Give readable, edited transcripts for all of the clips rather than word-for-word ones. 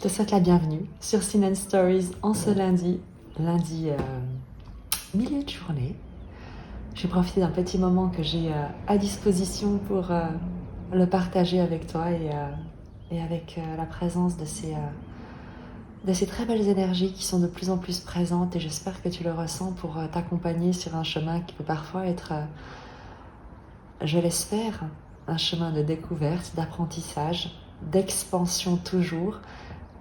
souhaite la bienvenue sur Sin Stories en ce lundi milieu de journée. J'ai profité d'un petit moment que j'ai à disposition pour le partager avec toi et avec la présence de ces très belles énergies qui sont de plus en plus présentes, et j'espère que tu le ressens pour t'accompagner sur un chemin qui peut parfois être, je l'espère, un chemin de découverte, d'apprentissage, d'expansion toujours,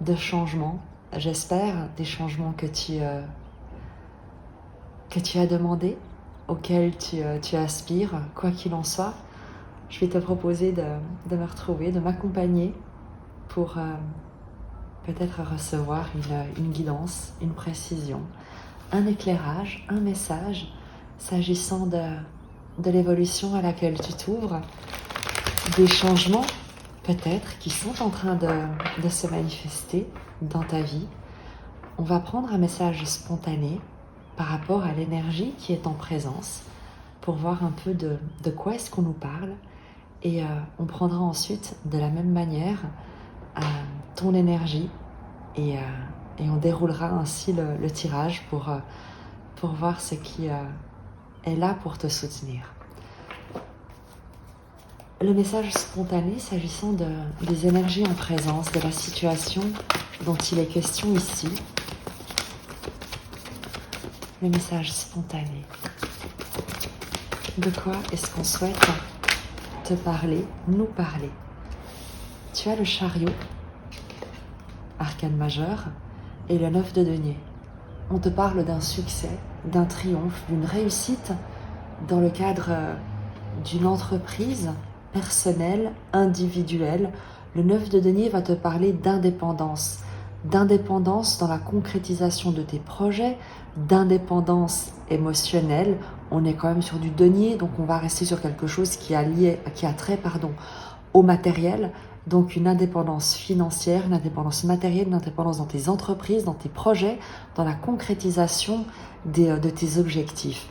de changement. J'espère des changements que tu as demandé, auxquels tu aspires, quoi qu'il en soit. Je vais te proposer de me retrouver, de m'accompagner pour peut-être recevoir une guidance, une précision, un éclairage, un message s'agissant de l'évolution à laquelle tu t'ouvres, des changements peut-être qui sont en train de se manifester dans ta vie. On va prendre un message spontané par rapport à l'énergie qui est en présence pour voir un peu de quoi est-ce qu'on nous parle, et on prendra ensuite de la même manière ton énergie et on déroulera ainsi le tirage pour voir ce qui est là pour te soutenir. Le message spontané s'agissant des énergies en présence, de la situation dont il est question ici. Le message spontané. De quoi est-ce qu'on souhaite te parler, nous parler? Tu as le chariot, arcane majeur, et le 9 de denier. On te parle d'un succès, d'un triomphe, d'une réussite dans le cadre d'une entreprise personnelle, individuelle. Le 9 de denier va te parler d'indépendance dans la concrétisation de tes projets, d'indépendance émotionnelle. On est quand même sur du denier, donc on va rester sur quelque chose qui a trait au matériel. Donc une indépendance financière, une indépendance matérielle, une indépendance dans tes entreprises, dans tes projets, dans la concrétisation de tes objectifs.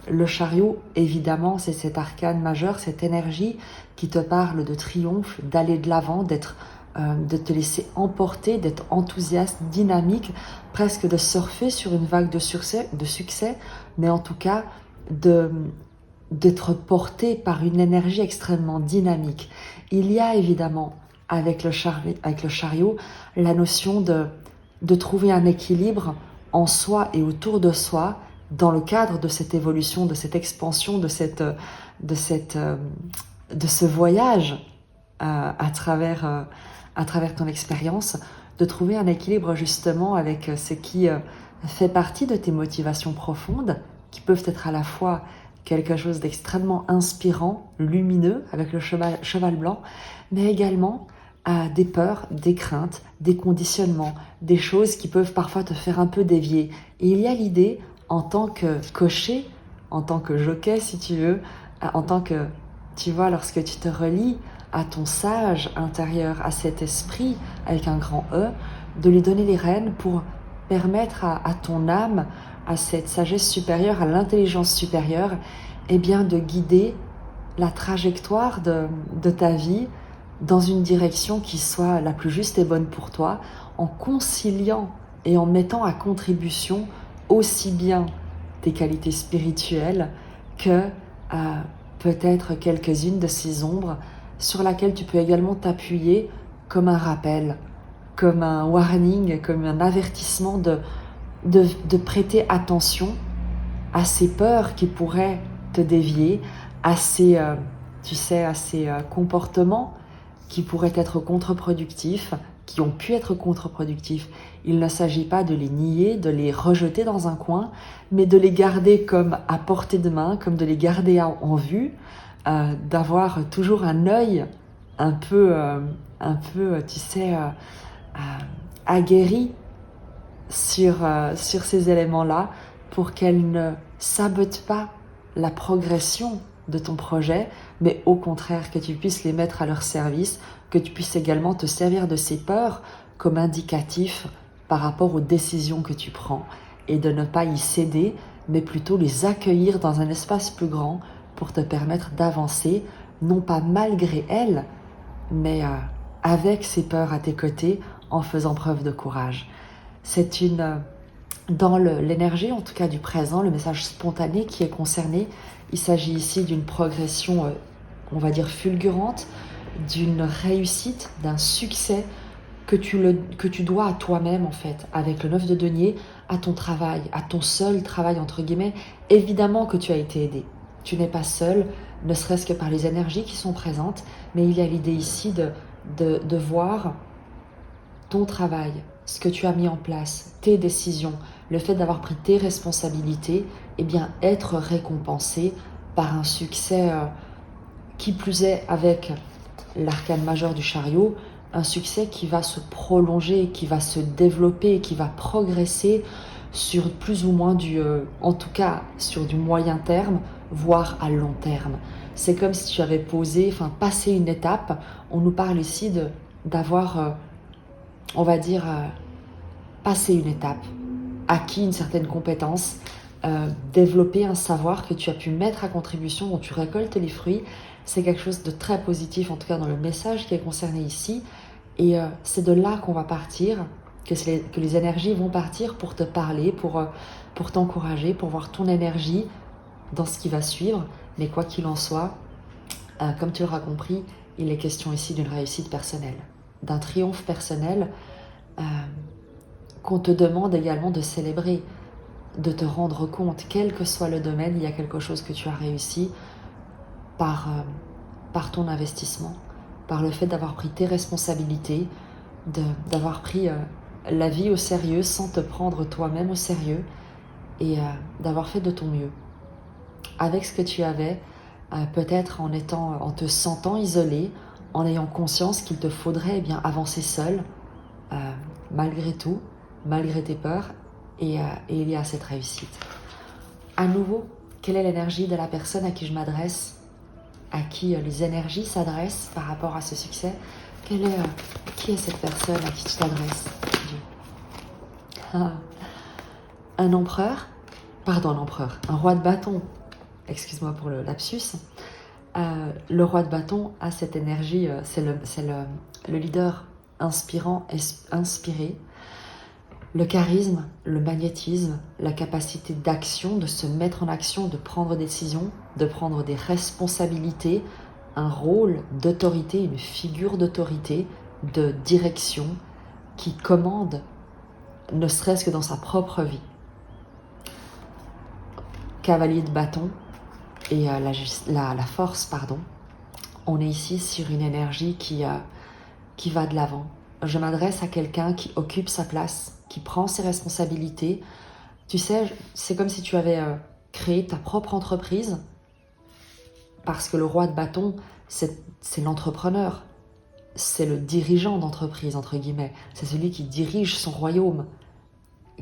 Le chariot, évidemment, c'est cet arcane majeur, cette énergie qui te parle de triomphe, d'aller de l'avant, de te laisser emporter, d'être enthousiaste, dynamique, presque de surfer sur une vague de succès, mais en tout cas d'être porté par une énergie extrêmement dynamique. Il y a évidemment avec le chariot la notion de trouver un équilibre en soi et autour de soi, dans le cadre de cette évolution, de cette expansion, de ce voyage à travers ton expérience, de trouver un équilibre justement avec ce qui fait partie de tes motivations profondes, qui peuvent être à la fois quelque chose d'extrêmement inspirant, lumineux, avec le cheval blanc, mais également des peurs, des craintes, des conditionnements, des choses qui peuvent parfois te faire un peu dévier. Et il y a l'idée, en tant que cocher, en tant que jockey si tu veux, en tant que, tu vois, lorsque tu te relis à ton sage intérieur, à cet esprit avec un grand E, de lui donner les rênes pour permettre à ton âme, à cette sagesse supérieure, à l'intelligence supérieure, eh bien de guider la trajectoire de ta vie dans une direction qui soit la plus juste et bonne pour toi, en conciliant et en mettant à contribution aussi bien tes qualités spirituelles que peut-être quelques-unes de ces ombres sur laquelle tu peux également t'appuyer comme un rappel, comme un warning, comme un avertissement de prêter attention à ces peurs qui pourraient te dévier, à ces comportements qui pourraient être contre-productifs, qui ont pu être contre-productifs. Il ne s'agit pas de les nier, de les rejeter dans un coin, mais de les garder comme à portée de main, comme de les garder en vue, d'avoir toujours un œil un peu aguerri sur ces éléments-là, pour qu'elles ne sabotent pas la progression de ton projet, mais au contraire que tu puisses les mettre à leur service, que tu puisses également te servir de ces peurs comme indicatif par rapport aux décisions que tu prends, et de ne pas y céder, mais plutôt les accueillir dans un espace plus grand pour te permettre d'avancer, non pas malgré elles, mais avec ces peurs à tes côtés, en faisant preuve de courage. C'est dans l'énergie, en tout cas du présent, le message spontané qui est concerné. Il s'agit ici d'une progression, on va dire, fulgurante, d'une réussite, d'un succès que tu dois à toi-même, en fait, avec le 9 de denier, à ton travail, à ton seul travail, entre guillemets. Évidemment que tu as été aidé. Tu n'es pas seul, ne serait-ce que par les énergies qui sont présentes, mais il y a l'idée ici de voir ton travail, ce que tu as mis en place, tes décisions, le fait d'avoir pris tes responsabilités, eh bien être récompensé par un succès qui plus est avec l'arcane majeur du chariot, un succès qui va se prolonger, qui va se développer, qui va progresser sur plus ou moins en tout cas sur du moyen terme, voire à long terme. C'est comme si tu avais passé une étape. On nous parle ici d'avoir, on va dire, passé une étape, acquis une certaine compétence, développer un savoir que tu as pu mettre à contribution, dont tu récoltes les fruits. C'est quelque chose de très positif, en tout cas dans le message qui est concerné ici. Et c'est de là qu'on va partir, que les énergies vont partir pour te parler, pour t'encourager, pour voir ton énergie dans ce qui va suivre. Mais quoi qu'il en soit, comme tu l'auras compris, il est question ici d'une réussite personnelle, d'un triomphe personnel qu'on te demande également de célébrer, de te rendre compte, quel que soit le domaine, il y a quelque chose que tu as réussi par ton investissement, par le fait d'avoir pris tes responsabilités, d'avoir pris la vie au sérieux sans te prendre toi-même au sérieux et d'avoir fait de ton mieux. Avec ce que tu avais, peut-être en te sentant isolé, en ayant conscience qu'il te faudrait avancer seul, malgré tout, malgré tes peurs, et il y a cette réussite. À nouveau, quelle est l'énergie de la personne à qui je m'adresse, à qui les énergies s'adressent par rapport à ce succès? Qui est cette personne à qui tu t'adresses? Un empereur, un roi de bâton. Excuse-moi pour le lapsus. Le roi de bâton a cette énergie, c'est le leader inspirant, inspiré. Le charisme, le magnétisme, la capacité d'action, de se mettre en action, de prendre des décisions, de prendre des responsabilités, un rôle d'autorité, une figure d'autorité, de direction qui commande, ne serait-ce que dans sa propre vie. Cavalier de bâton et la force, pardon. On est ici sur une énergie qui va de l'avant. Je m'adresse à quelqu'un qui occupe sa place, qui prend ses responsabilités. Tu sais, c'est comme si tu avais créé ta propre entreprise, parce que le roi de bâton, c'est l'entrepreneur, c'est le dirigeant d'entreprise, entre guillemets. C'est celui qui dirige son royaume,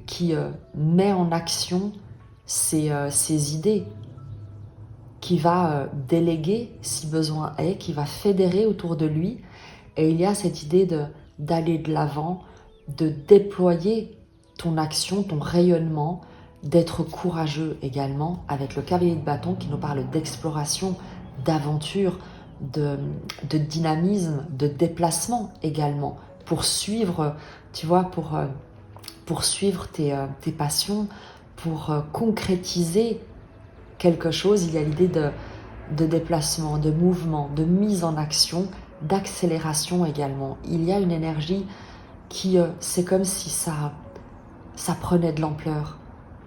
qui met en action ses idées, qui va déléguer si besoin est, qui va fédérer autour de lui. Et il y a cette idée d'aller de l'avant, de déployer ton action, ton rayonnement, d'être courageux également, avec le cavalier de bâton qui nous parle d'exploration, d'aventure, de dynamisme, de déplacement également, pour suivre, tu vois, pour suivre tes passions, pour concrétiser quelque chose. Il y a l'idée de déplacement, de mouvement, de mise en action, d'accélération également. Il y a une énergie qui, c'est comme si ça prenait de l'ampleur.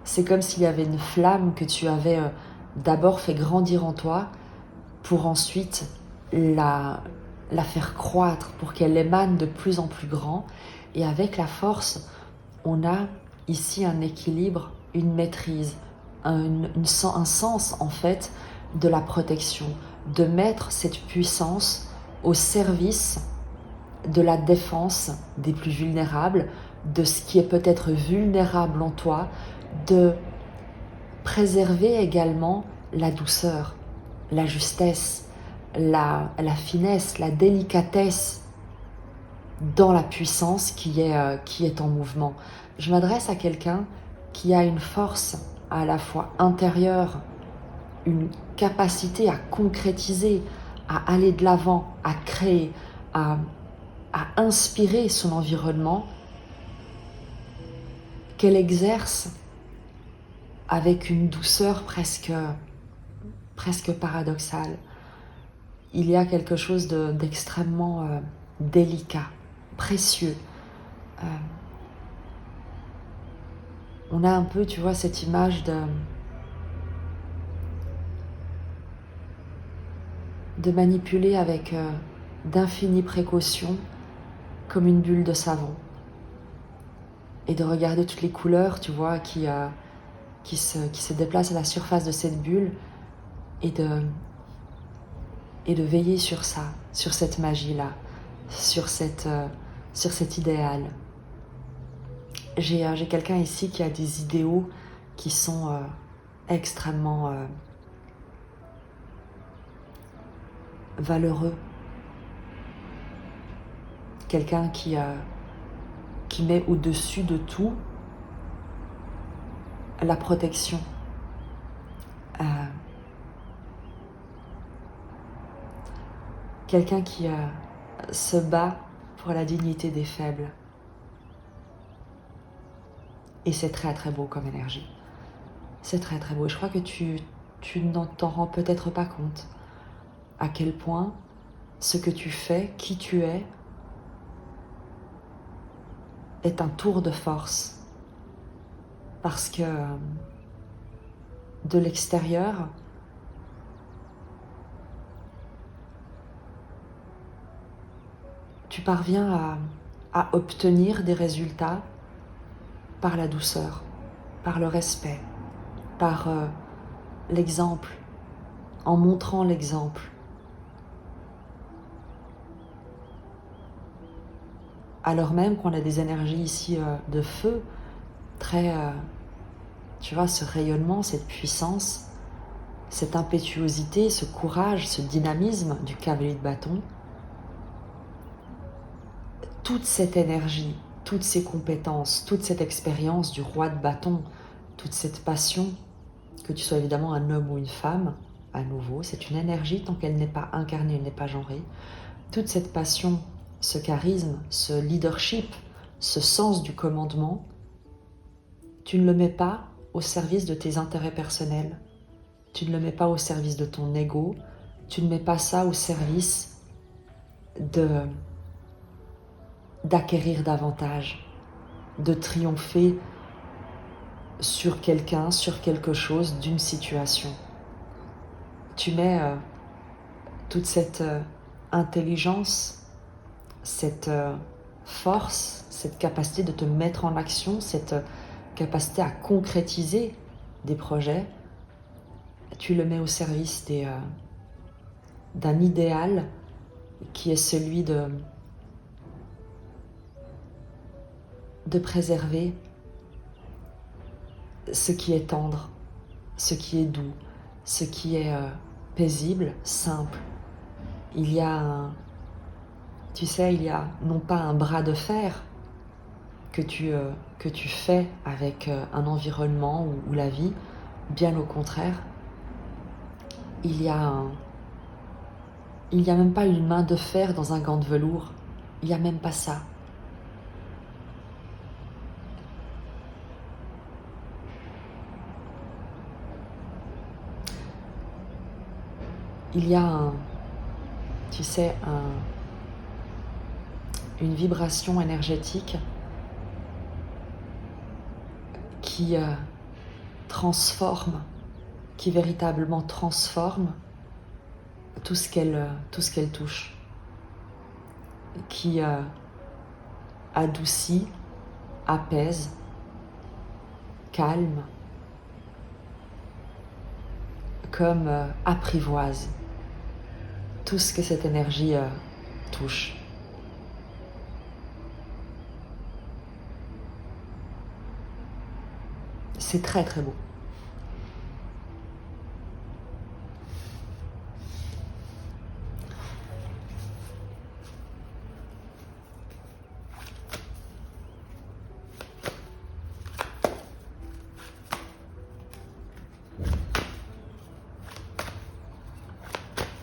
C'est comme s'il y avait une flamme que tu avais d'abord fait grandir en toi pour ensuite la faire croître, pour qu'elle émane de plus en plus grand. Et avec la force, on a ici un équilibre, une maîtrise, un sens en fait de la protection, de mettre cette puissance au service de la défense des plus vulnérables, de ce qui est peut-être vulnérable en toi, de préserver également la douceur, la justesse, la finesse, la délicatesse dans la puissance qui est en mouvement. Je m'adresse à quelqu'un qui a une force à la fois intérieure, une capacité à concrétiser, à aller de l'avant, à créer, à à inspirer son environnement, qu'elle exerce avec une douceur presque paradoxale. Il y a quelque chose d'extrêmement délicat, précieux. On a un peu, tu vois, cette image de manipuler avec d'infinies précautions comme une bulle de savon. Et de regarder toutes les couleurs, tu vois, qui se déplacent à la surface de cette bulle et de veiller sur ça, sur cette magie-là, sur cet idéal. J'ai quelqu'un ici qui a des idéaux qui sont extrêmement valeureux. Quelqu'un qui met au-dessus de tout la protection. Quelqu'un qui se bat pour la dignité des faibles. Et c'est très très beau comme énergie. C'est très très beau. Et je crois que tu n'en t'en rends peut-être pas compte à quel point ce que tu fais, qui tu es un tour de force. Parce que de l'extérieur, tu parviens à obtenir des résultats par la douceur, par le respect, par l'exemple, en montrant l'exemple. Alors même qu'on a des énergies ici de feu, très, tu vois, ce rayonnement, cette puissance, cette impétuosité, ce courage, ce dynamisme du cavalier de bâton, toute cette énergie, toutes ces compétences, toute cette expérience du roi de bâton, toute cette passion, que tu sois évidemment un homme ou une femme, à nouveau, c'est une énergie tant qu'elle n'est pas incarnée, elle n'est pas genrée, toute cette passion, ce charisme, ce leadership, ce sens du commandement, tu ne le mets pas au service de tes intérêts personnels, tu ne le mets pas au service de ton ego, tu ne mets pas ça au service d'acquérir davantage, de triompher sur quelqu'un, sur quelque chose, d'une situation. Tu mets toute cette intelligence, cette force, cette capacité de te mettre en action, cette capacité à concrétiser des projets, tu le mets au service d'un idéal qui est celui de préserver ce qui est tendre, ce qui est doux, ce qui est paisible, simple. Il y a il y a non pas un bras de fer que tu fais avec un environnement ou la vie, bien au contraire. Il y a même pas une main de fer dans un gant de velours. Il n'y a même pas ça. Il y a une vibration énergétique qui transforme, qui véritablement transforme tout ce qu'elle touche, qui adoucit, apaise, calme, comme apprivoise tout ce que cette énergie touche. C'est très très beau.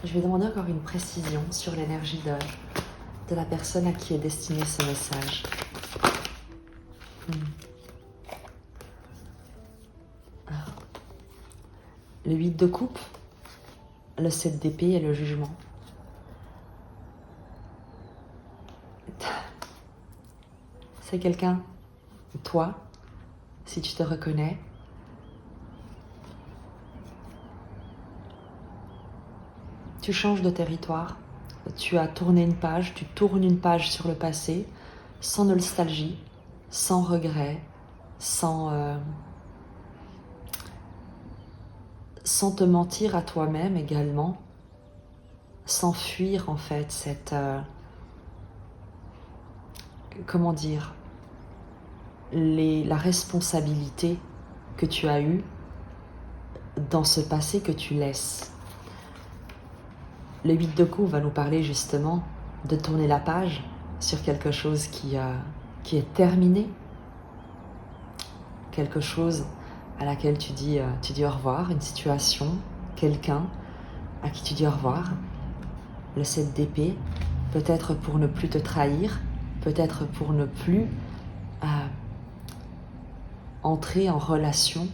Je vais demander encore une précision sur l'énergie de la personne à qui est destiné ce message. Le 8 de coupe, le 7 d'épée et le jugement. C'est quelqu'un, toi, si tu te reconnais, tu changes de territoire, tu as tourné une page, tu tournes une page sur le passé, sans nostalgie, sans regret, sans te mentir à toi-même également, sans fuir en fait cette... comment dire, la responsabilité que tu as eue dans ce passé que tu laisses. Le 8 de coupe va nous parler justement de tourner la page sur quelque chose qui est terminé, quelque chose à laquelle tu dis au revoir, une situation, quelqu'un à qui tu dis au revoir. Le 7 d'épée, peut-être pour ne plus te trahir, peut-être pour ne plus entrer en relation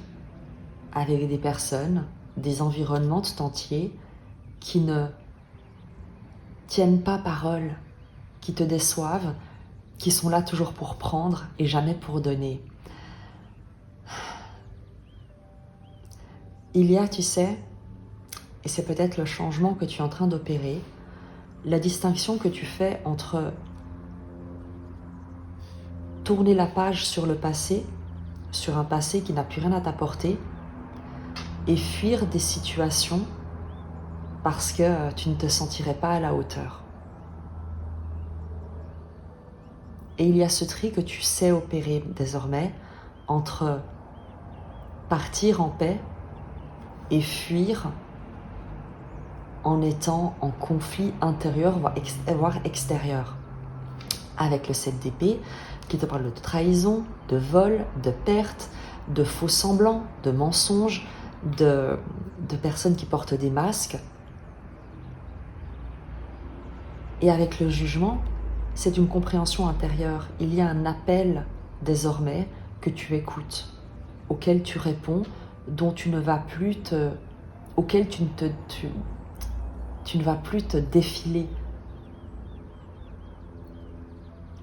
avec des personnes, des environnements tout entiers qui ne tiennent pas parole, qui te déçoivent, qui sont là toujours pour prendre et jamais pour donner. Il y a, tu sais, et c'est peut-être le changement que tu es en train d'opérer, la distinction que tu fais entre tourner la page sur le passé, sur un passé qui n'a plus rien à t'apporter, et fuir des situations parce que tu ne te sentirais pas à la hauteur. Et il y a ce tri que tu sais opérer désormais entre partir en paix et fuir en étant en conflit intérieur, voire extérieur. Avec le 7 d'épée, qui te parle de trahison, de vol, de perte, de faux semblants, de mensonges, de personnes qui portent des masques. Et avec le jugement, c'est une compréhension intérieure. Il y a un appel désormais que tu écoutes, auquel tu réponds, dont tu ne vas plus auquel tu ne vas plus te défiler,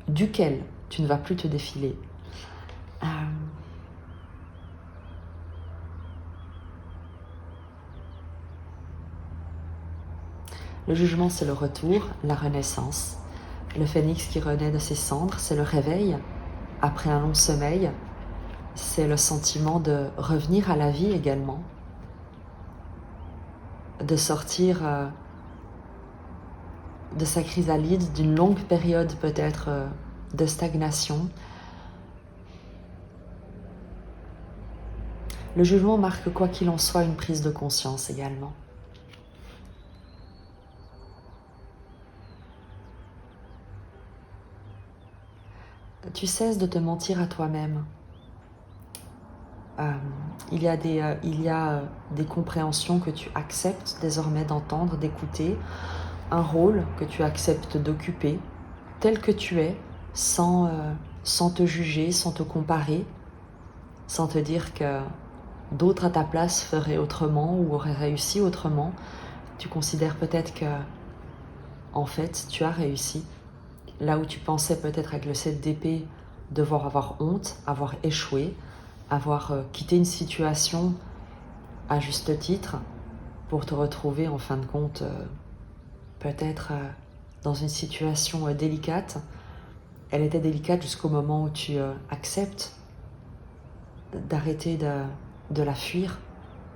duquel tu ne vas plus te défiler. Le jugement, c'est le retour, la renaissance. Le phénix qui renaît de ses cendres, c'est le réveil après un long sommeil. C'est le sentiment de revenir à la vie également, de sortir de sa chrysalide, d'une longue période peut-être de stagnation. Le jugement marque quoi qu'il en soit une prise de conscience également. Tu cesses de te mentir à toi-même. Il y a des compréhensions que tu acceptes désormais d'entendre, d'écouter, un rôle que tu acceptes d'occuper, tel que tu es, sans te juger, sans te comparer, sans te dire que d'autres à ta place feraient autrement ou auraient réussi autrement. Tu considères peut-être que, en fait, tu as réussi. Là où tu pensais peut-être avec le 7 d'épée devoir avoir honte, avoir échoué, avoir quitté une situation à juste titre pour te retrouver en fin de compte peut-être dans une situation délicate. Elle était délicate jusqu'au moment où tu acceptes d'arrêter de la fuir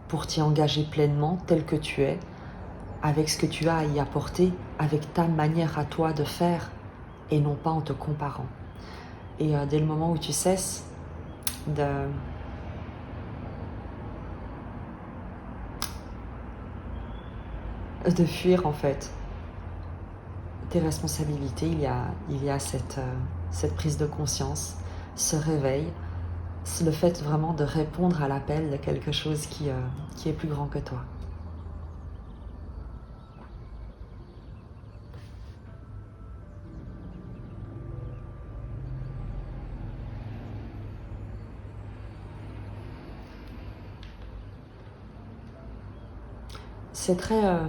pour t'y engager pleinement tel que tu es, avec ce que tu as à y apporter, avec ta manière à toi de faire et non pas en te comparant. Et dès le moment où tu cesses de fuir en fait tes responsabilités, il y a cette prise de conscience, ce réveil, c'est le fait vraiment de répondre à l'appel de quelque chose qui est plus grand que toi. c'est très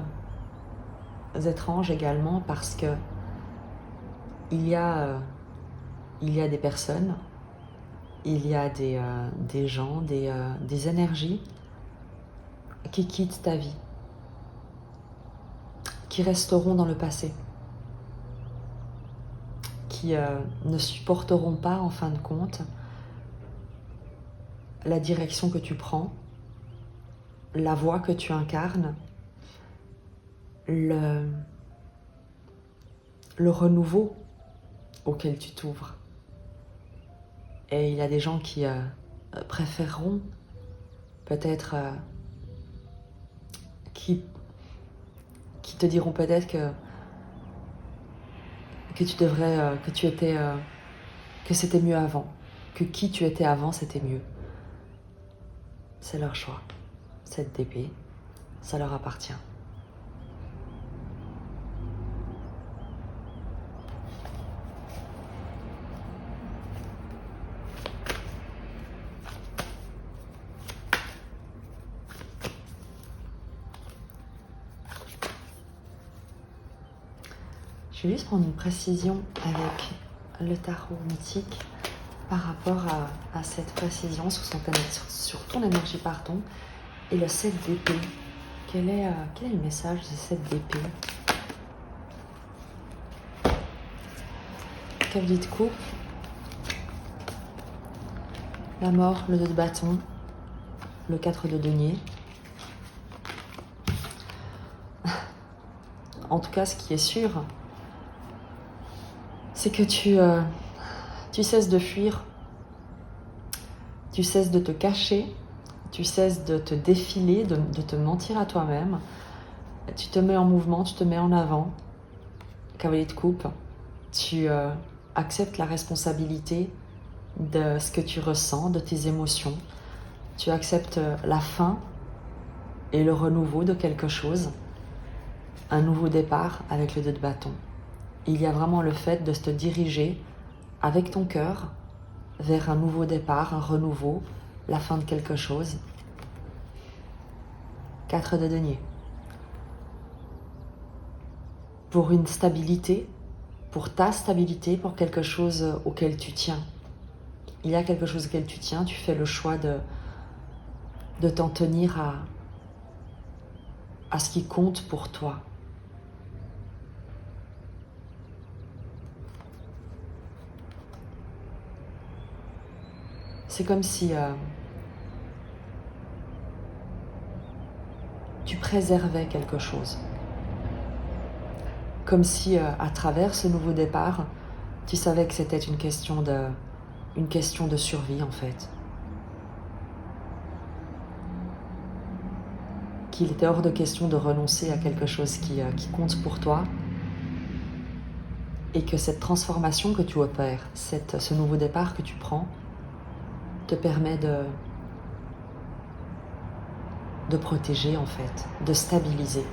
étrange également parce que il y a des personnes, il y a des gens, des énergies qui quittent ta vie, qui resteront dans le passé, qui ne supporteront pas en fin de compte la direction que tu prends, la voie que tu incarnes, le renouveau auquel tu t'ouvres. Et il y a des gens qui préféreront peut-être, qui te diront peut-être que tu devrais, que tu étais, que c'était mieux avant, que qui tu étais avant c'était mieux. C'est leur choix. Cette d'épée, ça leur appartient. Je vais juste prendre une précision avec le tarot mythique par rapport à cette précision sur ton énergie, pardon, et le 7 d'épée. Quel est le message de 7 d'épée? Cavalier de coupe, la mort, le 2 de bâton, le 4 de denier. En tout cas, ce qui est sûr, c'est que tu cesses de fuir, tu cesses de te cacher, tu cesses de te défiler, de te mentir à toi-même. Tu te mets en mouvement, tu te mets en avant. Cavalier de coupe, tu acceptes la responsabilité de ce que tu ressens, de tes émotions. Tu acceptes la fin et le renouveau de quelque chose. Un nouveau départ avec le 2 de bâton. Il y a vraiment le fait de se diriger avec ton cœur vers un nouveau départ, un renouveau, la fin de quelque chose. 4 de denier. Pour une stabilité, pour ta stabilité, pour quelque chose auquel tu tiens. Il y a quelque chose auquel tu tiens, tu fais le choix de t'en tenir à ce qui compte pour toi. C'est comme si tu préservais quelque chose. Comme si à travers ce nouveau départ, tu savais que c'était une question de survie en fait. Qu'il était hors de question de renoncer à quelque chose qui compte pour toi. Et que cette transformation que tu opères, ce nouveau départ que tu prends, te permet de protéger en fait, de stabiliser.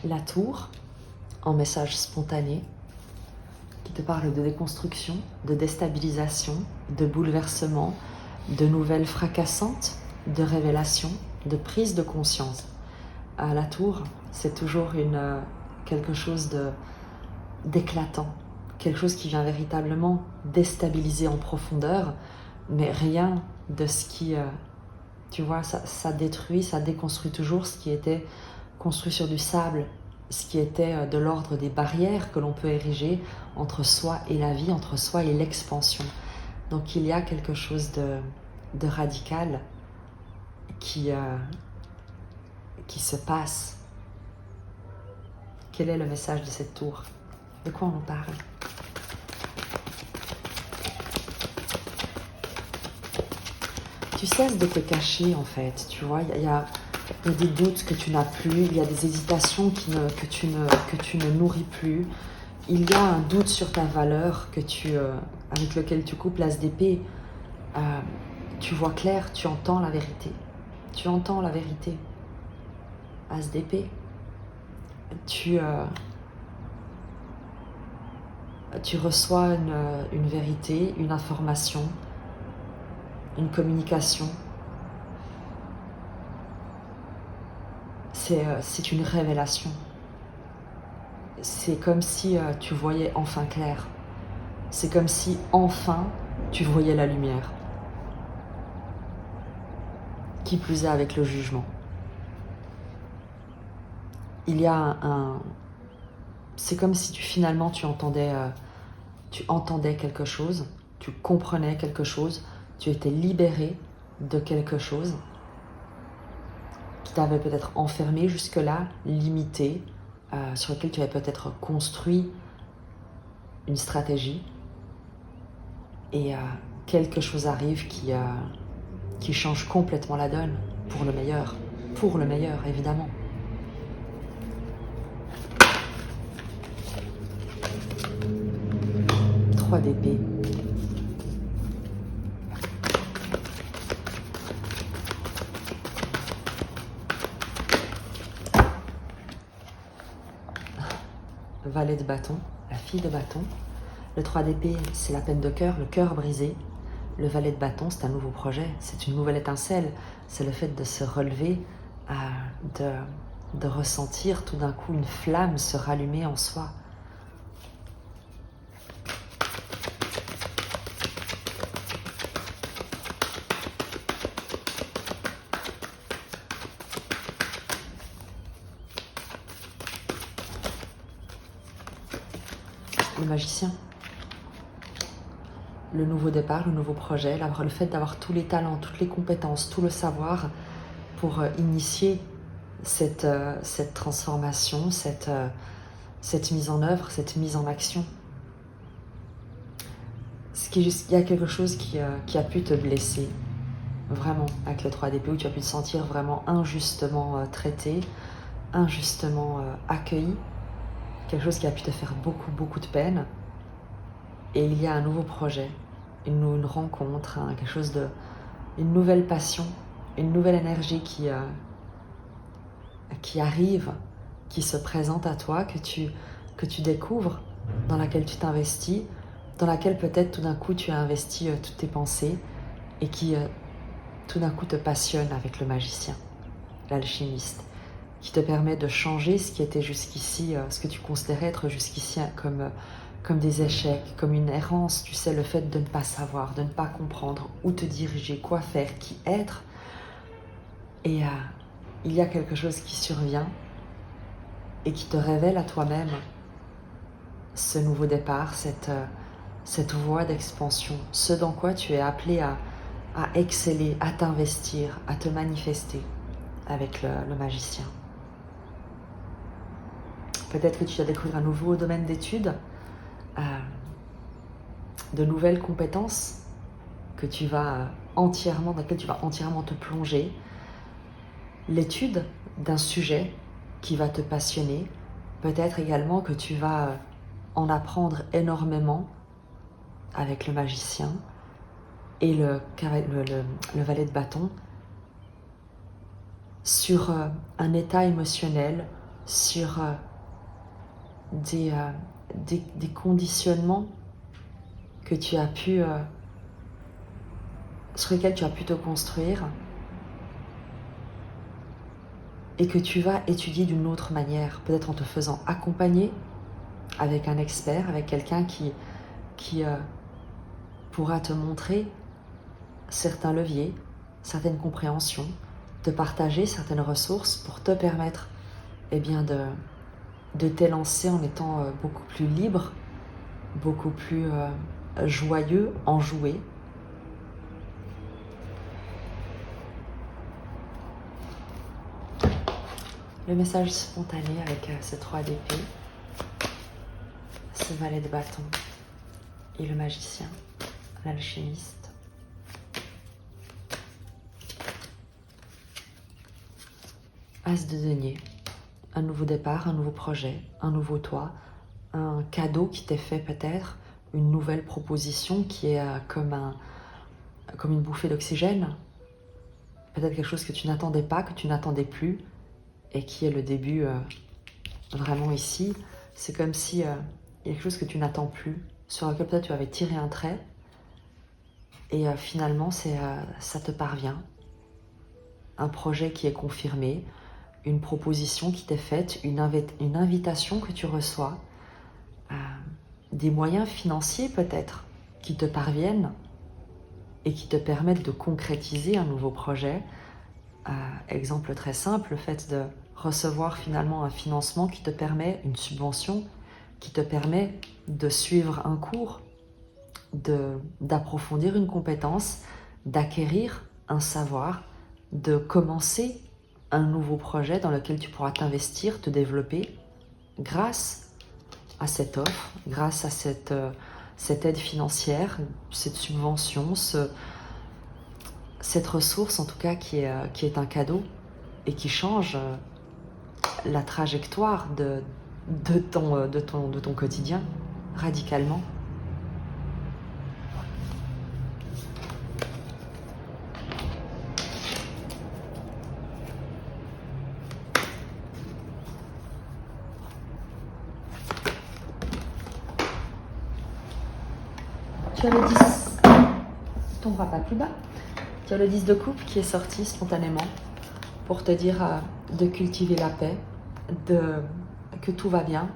La tour, en message spontané, qui te parle de déconstruction, de déstabilisation, de bouleversement, de nouvelles fracassantes, de révélations, de prise de conscience. À la tour, c'est toujours quelque chose d'éclatant, quelque chose qui vient véritablement déstabiliser en profondeur, mais rien de ce qui, tu vois, ça détruit, ça déconstruit toujours ce qui était construit sur du sable, ce qui était de l'ordre des barrières que l'on peut ériger entre soi et la vie, entre soi et l'expansion. Donc il y a quelque chose de radical qui se passe. Quel est le message de cette tour? De quoi on en parle? Tu cesses de te cacher en fait, tu vois, il y a des doutes que tu n'as plus, il y a des hésitations que tu ne nourris plus, il y a un doute sur ta valeur avec lequel tu coupes l'as d'épée. Tu vois clair, tu entends la vérité. Tu entends la vérité. As d'épée. Tu reçois une vérité, une information, une communication. C'est une révélation. C'est comme si tu voyais enfin clair. C'est comme si enfin tu voyais la lumière. Qui plus est avec le jugement. Il y a c'est comme si finalement tu entendais quelque chose, tu comprenais quelque chose, tu étais libéré de quelque chose qui t'avait peut-être enfermé jusque-là, limité, sur lequel tu avais peut-être construit une stratégie. Et quelque chose arrive qui change complètement la donne, pour le meilleur évidemment. Trois d'épée. Valet de bâton, la fille de bâton. Le 3 d'épée, c'est la peine de cœur, le cœur brisé. Le valet de bâton, c'est un nouveau projet, c'est une nouvelle étincelle. C'est le fait de se relever, de ressentir tout d'un coup une flamme se rallumer en soi. Le magicien. Le nouveau départ, le nouveau projet, le fait d'avoir tous les talents, toutes les compétences, tout le savoir pour initier cette transformation, cette mise en œuvre, cette mise en action. Il y a quelque chose qui a pu te blesser, vraiment, avec le 3 d'épée, où tu as pu te sentir vraiment injustement traité, injustement accueilli, quelque chose qui a pu te faire beaucoup, beaucoup de peine. Et il y a un nouveau projet, une rencontre, quelque chose une nouvelle passion, une nouvelle énergie qui arrive, qui se présente à toi, que tu découvres, dans laquelle tu t'investis, dans laquelle peut-être tout d'un coup tu as investi toutes tes pensées et qui tout d'un coup te passionne avec le magicien, l'alchimiste, qui te permet de changer ce qui était jusqu'ici, ce que tu considérais être jusqu'ici comme des échecs, comme une errance, tu sais, le fait de ne pas savoir, de ne pas comprendre où te diriger, quoi faire, qui être. Et il y a quelque chose qui survient et qui te révèle à toi-même ce nouveau départ, cette voie d'expansion, ce dans quoi tu es appelé à exceller, à t'investir, à te manifester avec le magicien. Peut-être que tu vas découvrir un nouveau domaine d'études, de nouvelles compétences que tu vas dans lesquelles tu vas entièrement te plonger. L'étude d'un sujet qui va te passionner. Peut-être également que tu vas en apprendre énormément avec le magicien et le valet de bâton sur un état émotionnel, sur des conditionnements que tu as pu, sur lesquels tu as pu te construire et que tu vas étudier d'une autre manière, peut-être en te faisant accompagner avec un expert, avec quelqu'un qui pourra te montrer certains leviers, certaines compréhensions, te partager certaines ressources pour te permettre de t'élancer en étant beaucoup plus libre, beaucoup plus joyeux, enjoué. Le message spontané avec ce 3 d'épée, ce valet de bâton et le magicien, l'alchimiste. As de denier, un nouveau départ, un nouveau projet, un nouveau toi, un cadeau qui t'est fait peut-être, une nouvelle proposition qui est comme comme une bouffée d'oxygène, peut-être quelque chose que tu n'attendais pas, que tu n'attendais plus, et qui est le début vraiment ici. C'est comme si il y a quelque chose que tu n'attends plus, sur lequel peut-être tu avais tiré un trait, et finalement ça te parvient. Un projet qui est confirmé, une proposition qui t'est faite, une invitation que tu reçois, des moyens financiers peut-être qui te parviennent et qui te permettent de concrétiser un nouveau projet. Exemple très simple, le fait de recevoir finalement un financement qui te permet, une subvention, qui te permet de suivre un cours, d'approfondir une compétence, d'acquérir un savoir, de commencer un nouveau projet dans lequel tu pourras t'investir, te développer grâce à cette offre, grâce à cette aide financière, cette subvention, cette ressource en tout cas qui est un cadeau et qui change la trajectoire de ton quotidien radicalement. Tu as le 10, tu tomberas pas plus bas. Tu as le 10 de coupe qui est sorti spontanément pour te dire de cultiver la paix, que tout va bien,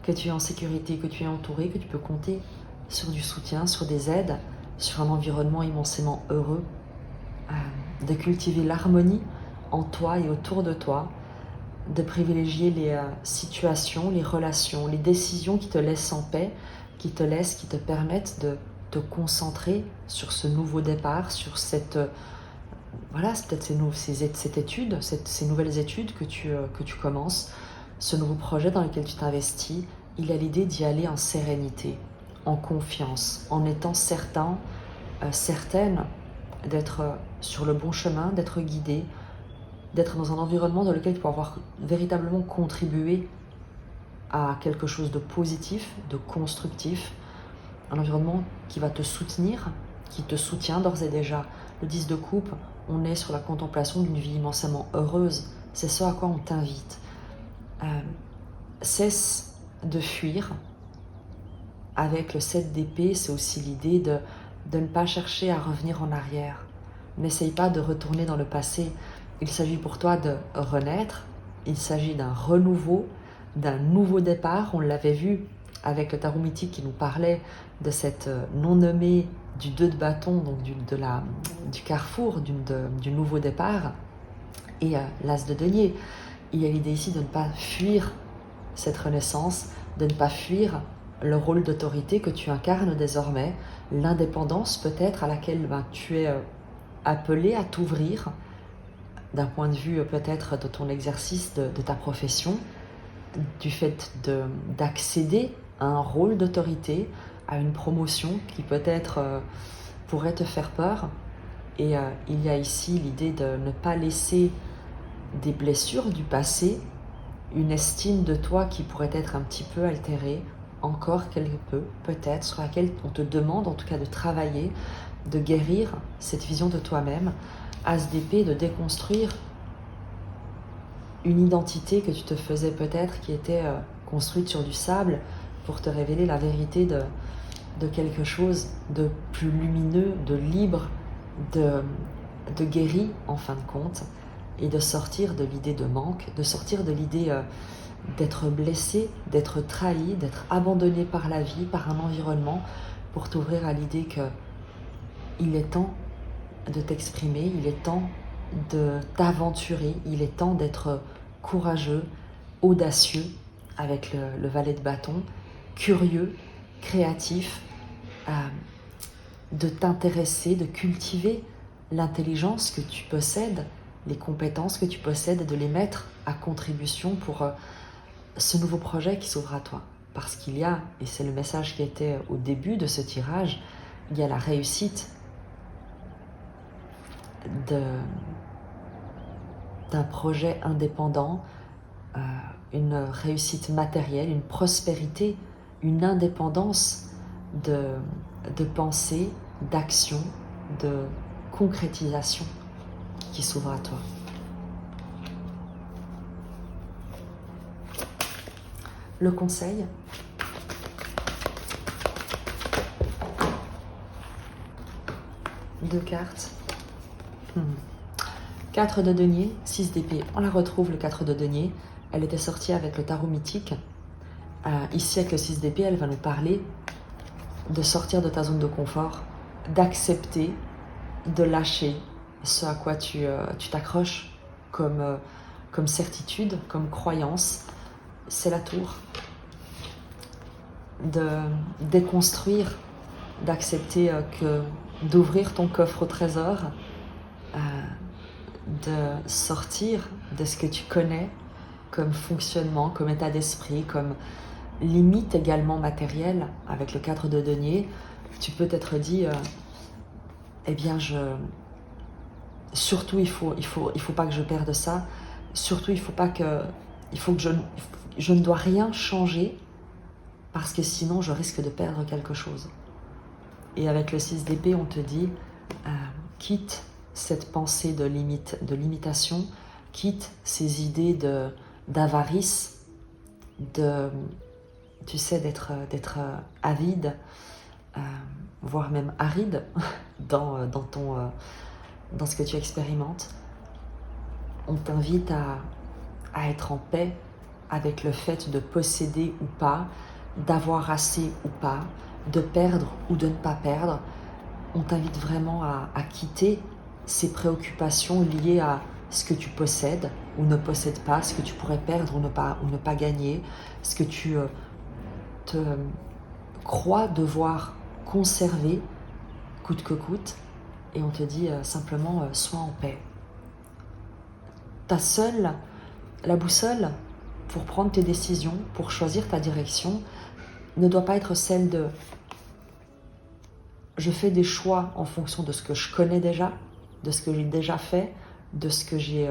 que tu es en sécurité, que tu es entouré, que tu peux compter sur du soutien, sur des aides, sur un environnement immensément heureux, de cultiver l'harmonie en toi et autour de toi, de privilégier les situations, les relations, les décisions qui te laissent en paix, qui te permettent de te concentrer sur ce nouveau départ, sur cette c'est peut-être cette étude, ces nouvelles études que tu commences, ce nouveau projet dans lequel tu t'investis. Il a l'idée d'y aller en sérénité, en confiance, en étant certain, certaine d'être sur le bon chemin, d'être guidé, d'être dans un environnement dans lequel tu peux avoir véritablement contribué à quelque chose de positif, de constructif, un environnement qui va te soutenir, qui te soutient d'ores et déjà. Le 10 de coupe, on est sur la contemplation d'une vie immensément heureuse. C'est ce à quoi on t'invite. Cesse de fuir. Avec le 7 d'épée, c'est aussi l'idée de ne pas chercher à revenir en arrière. N'essaye pas de retourner dans le passé. Il s'agit pour toi de renaître. Il s'agit d'un renouveau, d'un nouveau départ. On l'avait vu avec le tarot mythique qui nous parlait de cette non-nommée du 2 de bâton, donc du carrefour, du nouveau départ, et l'as de denier. Il y a l'idée ici de ne pas fuir cette renaissance, de ne pas fuir le rôle d'autorité que tu incarnes désormais, l'indépendance peut-être à laquelle tu es appelé à t'ouvrir, d'un point de vue peut-être de ton exercice de ta profession, du fait d'accéder à un rôle d'autorité, à une promotion qui peut-être pourrait te faire peur. Et il y a ici l'idée de ne pas laisser des blessures du passé, une estime de toi qui pourrait être un petit peu altérée, encore quelque peu, peut-être, sur laquelle on te demande en tout cas de travailler, de guérir cette vision de toi-même, as d'épée, de déconstruire une identité que tu te faisais peut-être qui était construite sur du sable pour te révéler la vérité de quelque chose de plus lumineux, de libre, de guéri en fin de compte, et de sortir de l'idée de manque, de sortir de l'idée d'être blessé, d'être trahi, d'être abandonné par la vie, par un environnement, pour t'ouvrir à l'idée que il est temps de t'exprimer, il est temps de t'aventurer, il est temps d'être courageux, audacieux, avec le valet de bâton, curieux, créatif, de t'intéresser, de cultiver l'intelligence que tu possèdes, les compétences que tu possèdes, et de les mettre à contribution pour ce nouveau projet qui s'ouvre à toi. Parce qu'il y a, et c'est le message qui était au début de ce tirage, il y a la réussite d'un projet indépendant, une réussite matérielle, une prospérité, une indépendance de pensée, d'action, concrétisation qui s'ouvre à toi. Le conseil, deux cartes. 4 de denier, 6 d'épée. On la retrouve, le 4 de denier. Elle était sortie avec le tarot mythique. Ici, avec le 6 d'épée, elle va nous parler de sortir de ta zone de confort, d'accepter, de lâcher ce à quoi tu t'accroches comme certitude, comme croyance. C'est la tour. De déconstruire, d'accepter d'ouvrir ton coffre au trésor, de sortir de ce que tu connais comme fonctionnement, comme état d'esprit, comme limite également matérielle. Avec le 4 de denier, tu peux t'être dit eh bien surtout il faut pas que je perde ça, surtout il faut que je ne dois rien changer parce que sinon je risque de perdre quelque chose. Et avec le 6 d'épée, on te dit quitte cette pensée de limitation, quitte ces idées d'avarice, tu sais, d'être avide, voire même aride dans ce que tu expérimentes. On t'invite à être en paix avec le fait de posséder ou pas, d'avoir assez ou pas, de perdre ou de ne pas perdre. On t'invite vraiment à quitter ces préoccupations liées à ce que tu possèdes ou ne possèdes pas, ce que tu pourrais perdre ou ne pas gagner, ce que tu te crois devoir conserver coûte que coûte, et on te dit simplement sois en paix. La boussole pour prendre tes décisions, pour choisir ta direction, ne doit pas être celle de je fais des choix en fonction de ce que je connais déjà, de ce que j'ai déjà fait, de ce que j'ai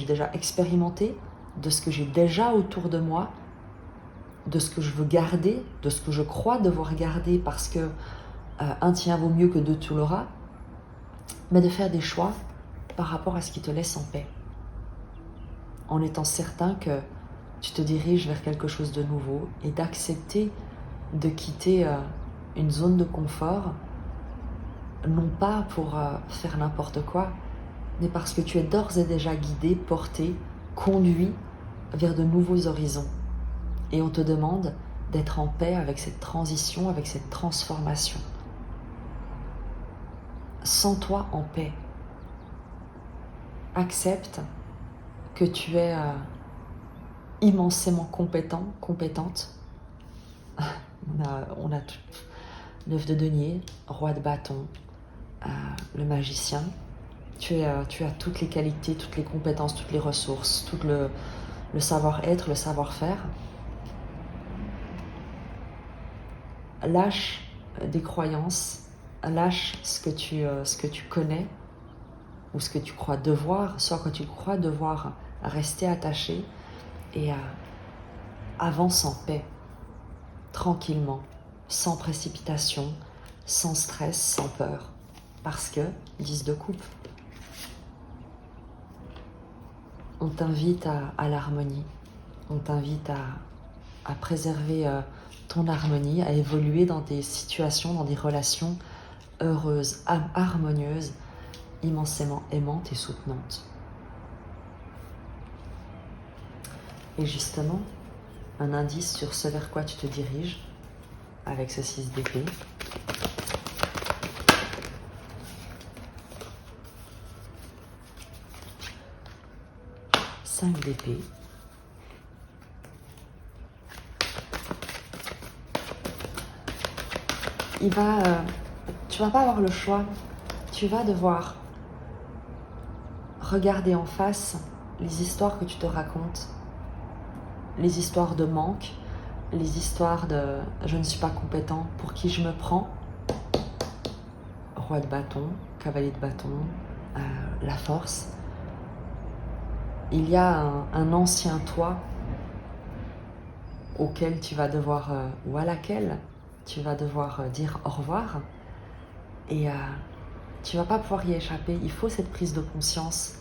déjà expérimenté, de ce que j'ai déjà autour de moi, de ce que je veux garder, de ce que je crois devoir garder parce que un tien vaut mieux que deux tu l'auras, mais de faire des choix par rapport à ce qui te laisse en paix, en étant certain que tu te diriges vers quelque chose de nouveau et d'accepter de quitter une zone de confort, non pas pour faire n'importe quoi, mais parce que tu es d'ores et déjà guidé, porté, conduit vers de nouveaux horizons. Et on te demande d'être en paix avec cette transition, avec cette transformation. Sens-toi en paix. Accepte que tu es immensément compétent, compétente. On a tout. 9 de denier, roi de bâton, le magicien. Tu as toutes les qualités, toutes les compétences, toutes les ressources, tout le savoir-être, le savoir-faire. Lâche des croyances, lâche ce que tu connais ou ce que tu crois devoir, soit que tu crois devoir rester attaché, et avance en paix, tranquillement, sans précipitation, sans stress, sans peur. Parce que, 10 de coupe, on t'invite à l'harmonie, on t'invite à préserver ton harmonie, à évoluer dans des situations, dans des relations heureuses, harmonieuses, immensément aimantes et soutenantes. Et justement, un indice sur ce vers quoi tu te diriges avec ce 6 d'épée. Cinq d'épée. Tu vas pas avoir le choix. Tu vas devoir regarder en face les histoires que tu te racontes, les histoires de manque, les histoires de je ne suis pas compétent, pour qui je me prends. Roi de bâton, cavalier de bâton, la force. Il y a un ancien toi auquel tu vas devoir, ou à laquelle tu vas devoir dire au revoir. Et Tu ne vas pas pouvoir y échapper. Il faut cette prise de conscience.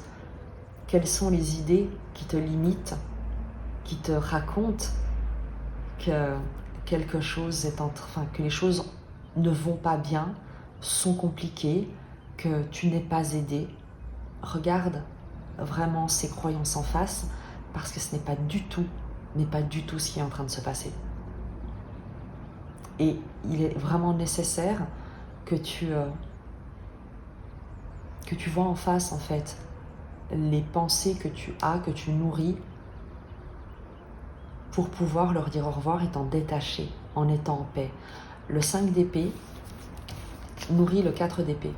Quelles sont les idées qui te limitent, qui te racontent que quelque chose est que les choses ne vont pas bien, sont compliquées, que tu n'es pas aidé. Regarde vraiment ces croyances en face, parce que ce n'est pas du tout ce qui est en train de se passer. Et il est vraiment nécessaire que tu vois en face, en fait, les pensées que tu as, que tu nourris, pour pouvoir leur dire au revoir et t'en détacher, en étant en paix. Le 5 d'épée nourrit le 4 d'épée.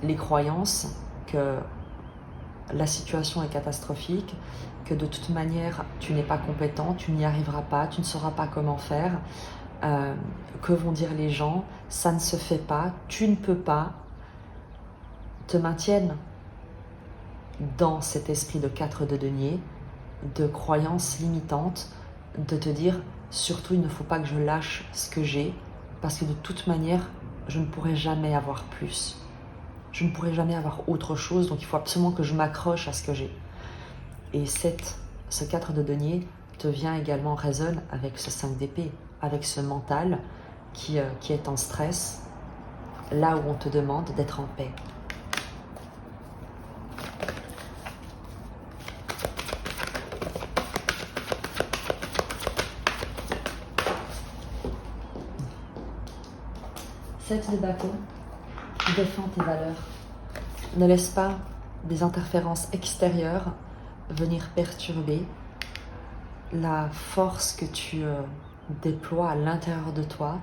Les croyances que la situation est catastrophique, que de toute manière tu n'es pas compétent, tu n'y arriveras pas, tu ne sauras pas comment faire, que vont dire les gens, ça ne se fait pas, tu ne peux pas, te maintiennent dans cet esprit de 4 de denier, de croyances limitantes, de te dire surtout il ne faut pas que je lâche ce que j'ai, parce que de toute manière je ne pourrai jamais avoir plus, je ne pourrai jamais avoir autre chose, donc il faut absolument que je m'accroche à ce que j'ai. Et ce 4 de denier te vient également, résonne avec ce 5 d'épée, avec ce mental qui est en stress, là où on te demande d'être en paix. Sept de bâton, défends tes valeurs. Ne laisse pas des interférences extérieures venir perturber la force que tu déploies à l'intérieur de toi,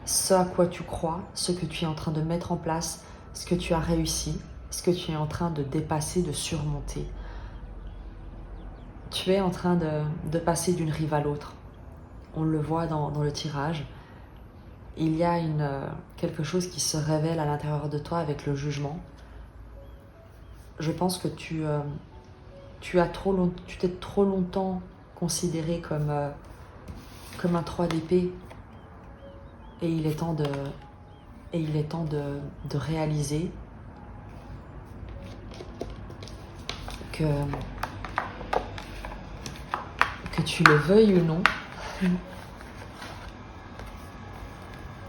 ce à quoi tu crois, ce que tu es en train de mettre en place, ce que tu as réussi, ce que tu es en train de dépasser, de surmonter. Tu es en train de passer d'une rive à l'autre. On le voit dans le tirage. Il y a quelque chose qui se révèle à l'intérieur de toi avec le jugement. Je pense que tu t'es trop longtemps considéré comme un 3 d'épée, et il est temps de réaliser que tu le veuilles ou non,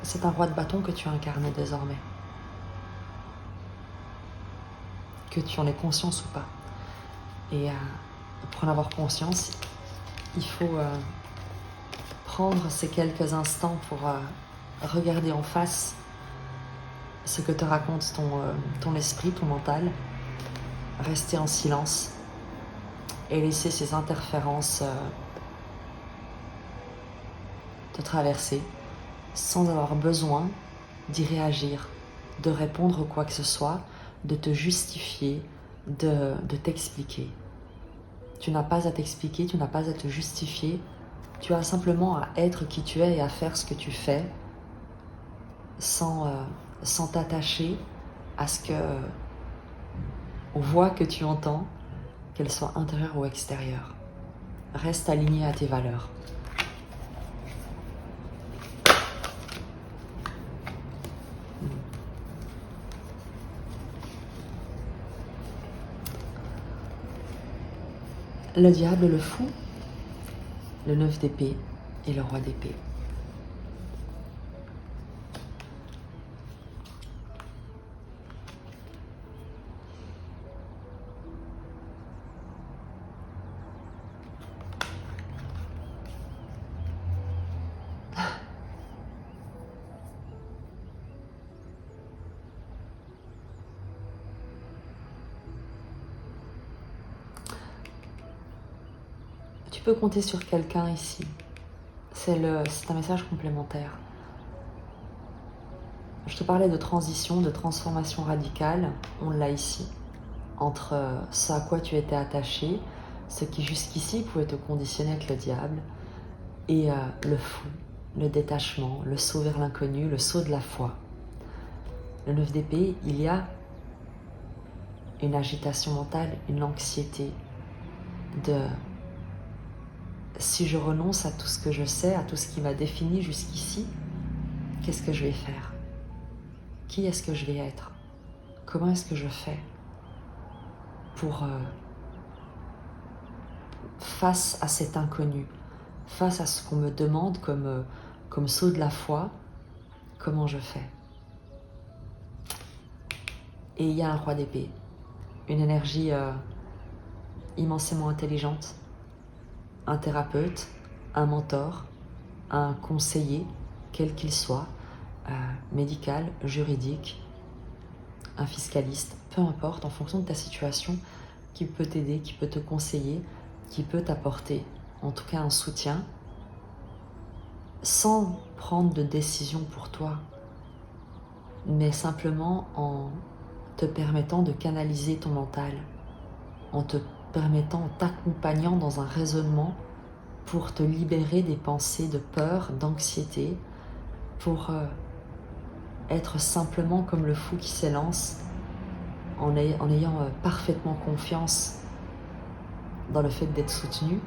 c'est un roi de bâton que tu incarnes désormais. Que tu en aies conscience ou pas. Et pour en avoir conscience, il faut prendre ces quelques instants pour regarder en face ce que te raconte ton esprit, ton mental, rester en silence et laisser ces interférences te traverser sans avoir besoin d'y réagir, de répondre quoi que ce soit, de te justifier, de t'expliquer. Tu n'as pas à t'expliquer, tu n'as pas à te justifier, tu as simplement à être qui tu es et à faire ce que tu fais sans t'attacher à aux voix que tu entends, qu'elles soient intérieures ou extérieures. Reste aligné à tes valeurs. Le diable, le fou, le 9 d'épée et le roi d'épée. Tu peux compter sur quelqu'un ici. C'est un message complémentaire. Je te parlais de transition, de transformation radicale. On l'a ici. Entre ce à quoi tu étais attaché, ce qui jusqu'ici pouvait te conditionner avec le diable, et le fou, le détachement, le saut vers l'inconnu, le saut de la foi. Le 9 d'épée, il y a une agitation mentale, une anxiété de si je renonce à tout ce que je sais, à tout ce qui m'a défini jusqu'ici, qu'est-ce que je vais faire? Qui est-ce que je vais être? Comment est-ce que je fais pour, face à cet inconnu, face à ce qu'on me demande comme saut de la foi, comment je fais? Et il y a un roi d'épée, une énergie immensément intelligente, un thérapeute, un mentor, un conseiller, quel qu'il soit, médical, juridique, un fiscaliste, peu importe, en fonction de ta situation, qui peut t'aider, qui peut te conseiller, qui peut t'apporter, en tout cas un soutien, sans prendre de décision pour toi, mais simplement en te permettant de canaliser ton mental, en te permettant, en t'accompagnant dans un raisonnement pour te libérer des pensées de peur, d'anxiété, pour être simplement comme le fou qui s'élance en ayant parfaitement confiance dans le fait d'être soutenu.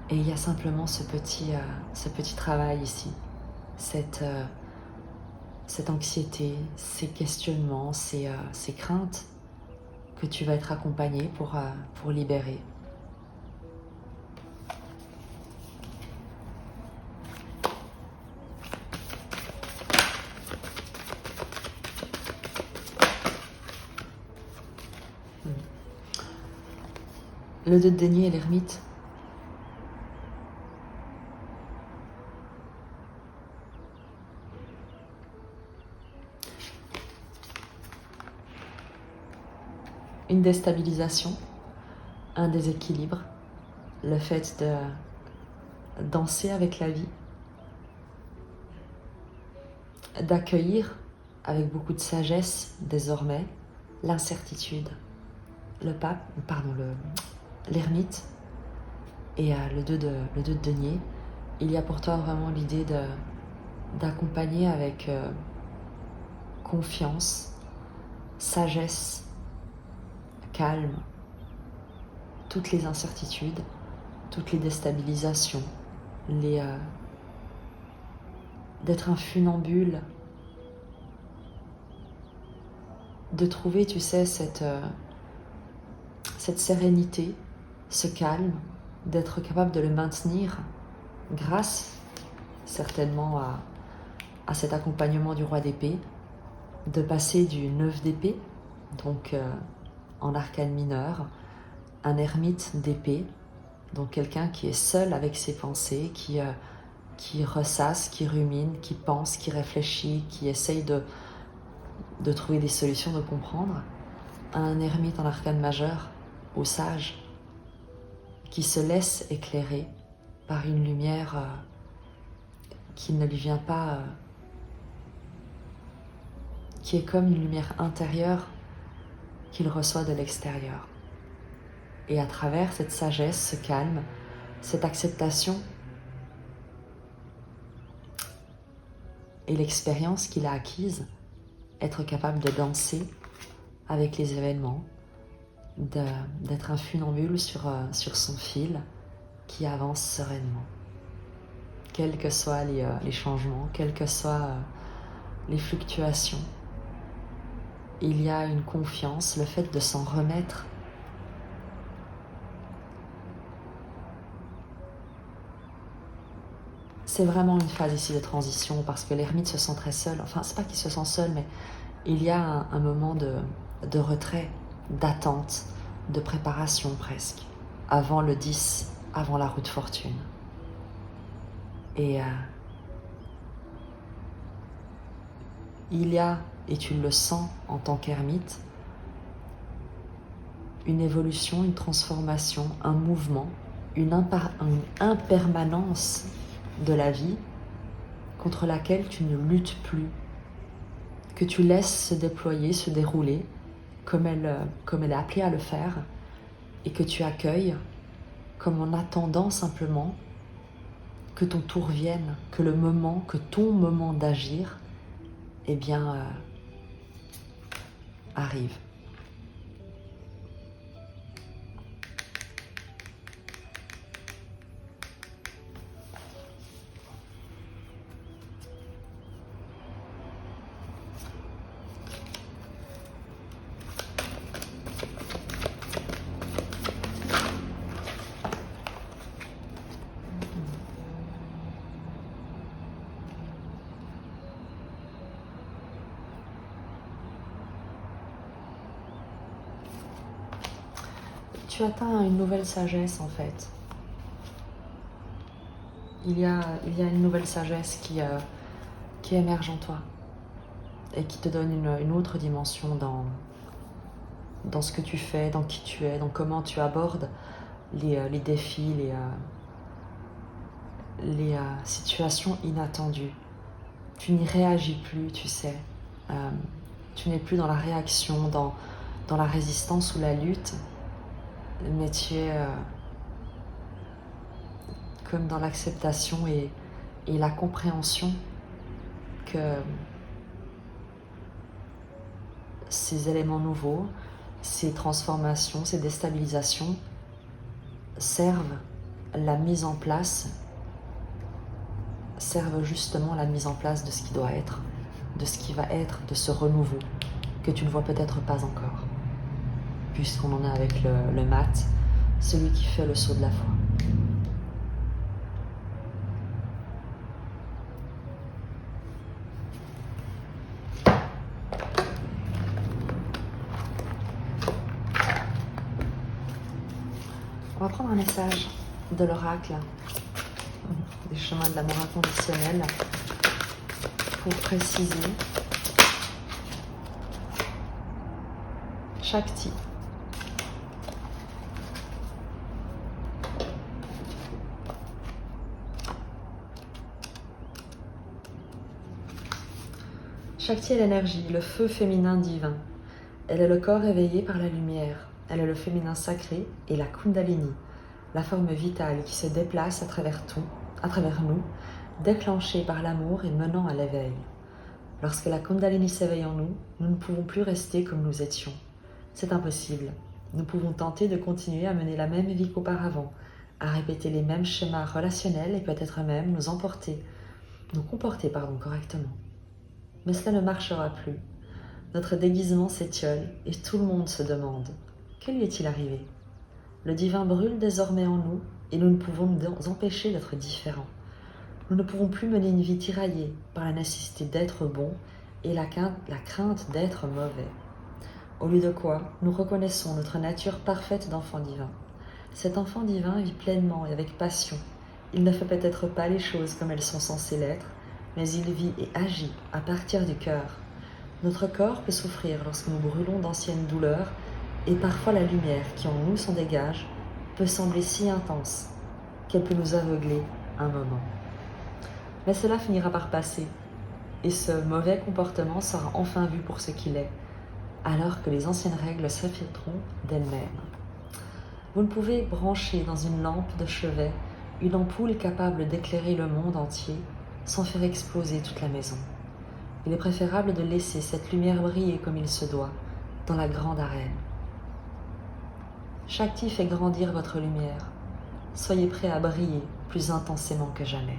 Et il y a simplement ce petit travail ici, cette anxiété, ces questionnements, ces craintes que tu vas être accompagné pour libérer. Le 2 de denier et l'ermite. Une déstabilisation, un déséquilibre, le fait de danser avec la vie, d'accueillir avec beaucoup de sagesse désormais l'incertitude. L'ermite et le 2 de denier, il y a pour toi vraiment l'idée d'accompagner avec confiance, sagesse, calme, toutes les incertitudes, toutes les déstabilisations, d'être un funambule, de trouver, tu sais, cette sérénité, ce calme, d'être capable de le maintenir grâce certainement à cet accompagnement du roi d'épée, de passer du 9 d'épée, donc en arcane mineur, un ermite d'épée, donc quelqu'un qui est seul avec ses pensées, qui ressasse, qui rumine, qui pense, qui réfléchit, qui essaye de trouver des solutions, de comprendre, à un ermite en arcane majeur, au sage, qui se laisse éclairer par une lumière qui ne lui vient pas, qui est comme une lumière intérieure qu'il reçoit de l'extérieur. Et à travers cette sagesse, ce calme, cette acceptation et l'expérience qu'il a acquise, être capable de danser avec les événements, d'être un funambule sur son fil qui avance sereinement. Quels que soient les changements, quelles que soient les fluctuations, il y a une confiance, le fait de s'en remettre. C'est vraiment une phase ici de transition parce que l'ermite se sent très seul. Enfin, c'est pas qu'il se sent seul, mais il y a un moment de retrait, d'attente, de préparation presque, avant le 10, avant la roue de fortune. Et il y a, et tu le sens en tant qu'ermite, une évolution, une transformation, un mouvement, une impermanence de la vie contre laquelle tu ne luttes plus, que tu laisses se déployer, se dérouler comme elle est appelée à le faire, et que tu accueilles comme en attendant simplement que ton tour vienne, que ton moment d'agir, eh bien, arrive. tu atteins une nouvelle sagesse en fait. Il y a une nouvelle sagesse qui émerge en toi et qui te donne une autre dimension dans ce que tu fais, dans qui tu es, dans comment tu abordes les défis, les situations inattendues. Tu n'y réagis plus, tu sais. Tu n'es plus dans la réaction, dans la résistance ou la lutte, mais tu es comme dans l'acceptation et la compréhension que ces éléments nouveaux, ces transformations, ces déstabilisations servent justement la mise en place de ce qui doit être, de ce qui va être, de ce renouveau que tu ne vois peut-être pas encore, puisqu'on en est avec le mat, celui qui fait le saut de la foi. On va prendre un message de l'oracle des chemins de l'amour inconditionnel pour préciser Shakti. Shakti est l'énergie, le feu féminin divin. Elle est le corps éveillé par la lumière. Elle est le féminin sacré et la Kundalini, la forme vitale qui se déplace à travers nous, déclenchée par l'amour et menant à l'éveil. Lorsque la Kundalini s'éveille en nous, nous ne pouvons plus rester comme nous étions. C'est impossible. Nous pouvons tenter de continuer à mener la même vie qu'auparavant, à répéter les mêmes schémas relationnels et peut-être même nous comporter correctement. Mais cela ne marchera plus. Notre déguisement s'étiole et tout le monde se demande « Que lui est-il arrivé ?» Le divin brûle désormais en nous et nous ne pouvons nous empêcher d'être différents. Nous ne pouvons plus mener une vie tiraillée par la nécessité d'être bon et la crainte d'être mauvais. Au lieu de quoi, nous reconnaissons notre nature parfaite d'enfant divin. Cet enfant divin vit pleinement et avec passion. Il ne fait peut-être pas les choses comme elles sont censées l'être, mais il vit et agit à partir du cœur. Notre corps peut souffrir lorsque nous brûlons d'anciennes douleurs et parfois la lumière qui en nous s'en dégage peut sembler si intense qu'elle peut nous aveugler un moment. Mais cela finira par passer et ce mauvais comportement sera enfin vu pour ce qu'il est, alors que les anciennes règles s'effriteront d'elles-mêmes. Vous ne pouvez brancher dans une lampe de chevet une ampoule capable d'éclairer le monde entier sans faire exploser toute la maison. Il est préférable de laisser cette lumière briller comme il se doit, dans la grande arène. Shakti fait grandir votre lumière. Soyez prêts à briller plus intensément que jamais.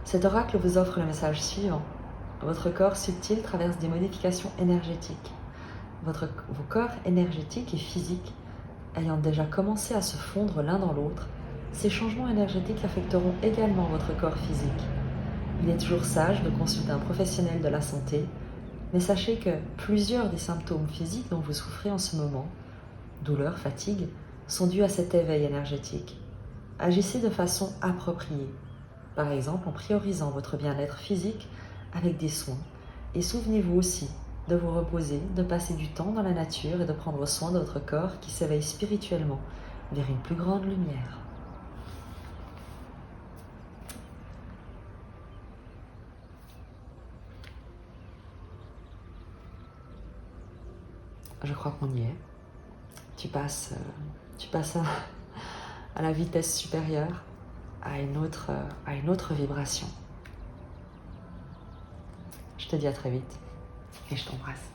Cet oracle vous offre le message suivant. Votre corps subtil traverse des modifications énergétiques. Vos corps énergétiques et physiques ayant déjà commencé à se fondre l'un dans l'autre, ces changements énergétiques affecteront également votre corps physique. Il est toujours sage de consulter un professionnel de la santé, mais sachez que plusieurs des symptômes physiques dont vous souffrez en ce moment, douleur, fatigue, sont dus à cet éveil énergétique. Agissez de façon appropriée, par exemple en priorisant votre bien-être physique avec des soins, et souvenez-vous aussi de vous reposer, de passer du temps dans la nature et de prendre soin de votre corps qui s'éveille spirituellement vers une plus grande lumière. Je crois qu'on y est. Tu passes à la vitesse supérieure, à une autre vibration. Je te dis à très vite et je t'embrasse.